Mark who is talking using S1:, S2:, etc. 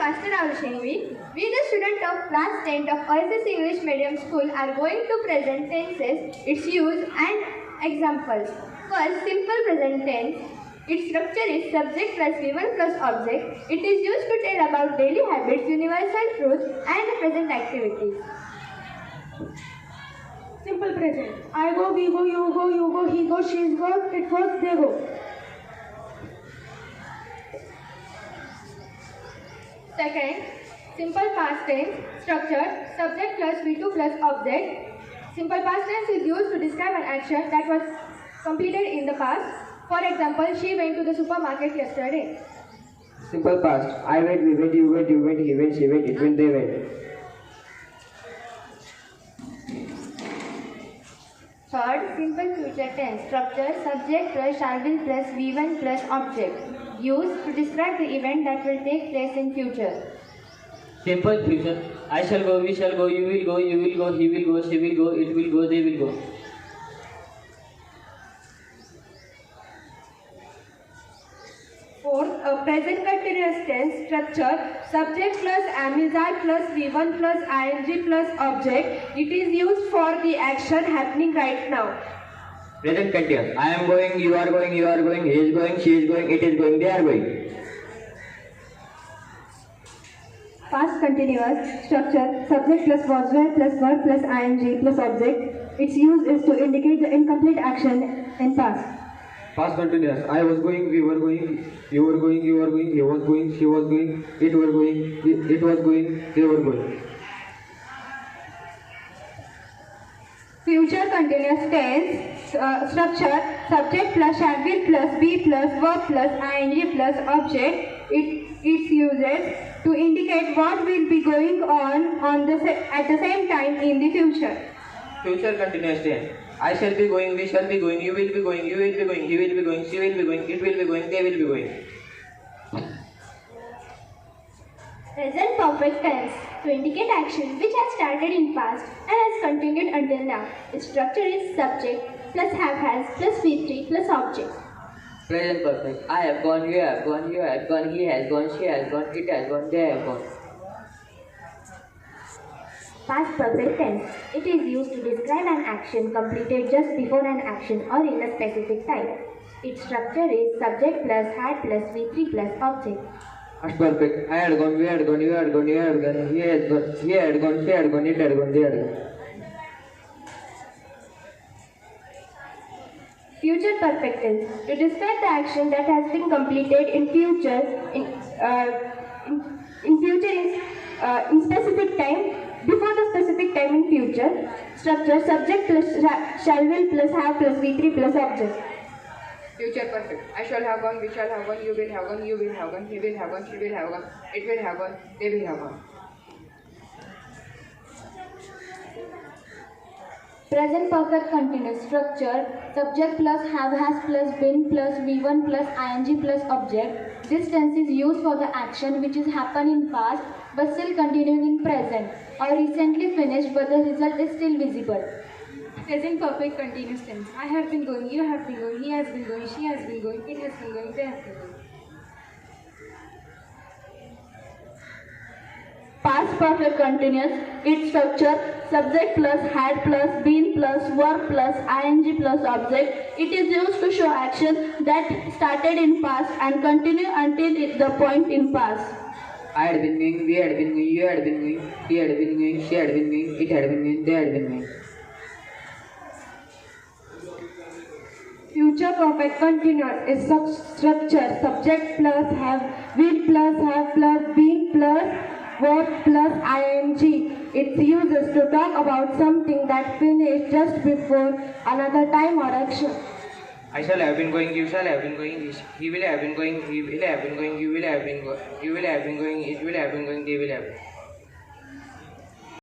S1: Master Rahul Shenvi. We, the students of class 10 of OSS English Medium School, are going to present tenses, its use and examples. First, simple present tense. Its structure is subject plus V1 plus object. It is used to tell about daily habits, universal truths, and the present activities.
S2: Simple present. I go, we go, you go, he goes, she goes, it goes, they go.
S1: Second, simple past tense. Structure, subject plus V2 plus object. Simple past tense is used to describe an action that was completed in the past. For example, she went to the supermarket yesterday.
S3: Simple past. I went, we went, you went, he went, she went, it went, they went.
S1: Third, simple future tense. Structure, subject plus shall will plus V1 plus object. Used to describe the event that will take place in future.
S4: Simple future. I shall go, we shall go, you will go, he will go, she will go, it will go, they will go.
S2: Fourth, present continuous tense. Structure, subject plus amizad plus V1 plus ing plus object. It is used for the action happening right now.
S3: Present continuous. I am going, you are going, he is going, she is going, it is going, they are going.
S2: Past continuous. Structure, subject plus was were plus verb plus ing plus object. Its use is to indicate the incomplete action in past.
S3: Past continuous. I was going, we were going, you were going, he was going, she was going, it were going, it was going, they were going.
S2: Future continuous tense. Structure, subject plus shall will plus be plus verb plus ing plus object. Its uses to indicate what will be going on at the same time in the future.
S4: Future continuous tense. I shall be going, we shall be going, you will be going, he will be going, she will be going, it will be going, they will be going.
S1: Present perfect tense. To indicate action which has started in past and has continued until now. Its structure is subject plus have has plus V3 plus object.
S4: Present perfect. I have gone, you have gone, you had gone, he has gone, she has gone, it has gone, they have gone.
S1: Past perfect tense. It is used to describe an action completed just before an action or in a specific time. Its structure is subject plus had plus V3 plus object.
S3: Past perfect. I had gone, we had gone, you had gone, he had gone, he had gone, she had gone, it had gone, they had gone.
S2: Future perfect tense. To describe the action that has been completed in future in specific time, before the specific time in future. Structure, subject plus shall will plus have plus V3 plus object.
S5: Future perfect. I shall have gone, we shall have gone, you will have gone, he will have gone, she will have gone, it will have gone, they will have gone.
S1: Present perfect continuous. Structure, subject plus have has plus been plus V1 plus ing plus object. This tense is used for the action which has happened in past but still continuing in present, or recently finished but the result is still visible.
S2: Present perfect continuous tense. I have been going, you have been going, he has been going, she has been going, it has been going, they have been going. Past perfect continuous. Its structure, subject plus had plus been plus verb plus ing plus object. It is used to show action that started in past and continue until the point in past.
S4: I had been going, we had been going, you had been going, he had been going, she had been going, it had been going, they had been going.
S2: Future perfect continuous is structure, subject plus have, will plus have plus been plus verb plus ing. Its uses to talk about something that finished just before another time or action.
S5: I shall have been going, you shall have been going, he will have been going, he will have been going, you will have been going, it will have been going, they will have been.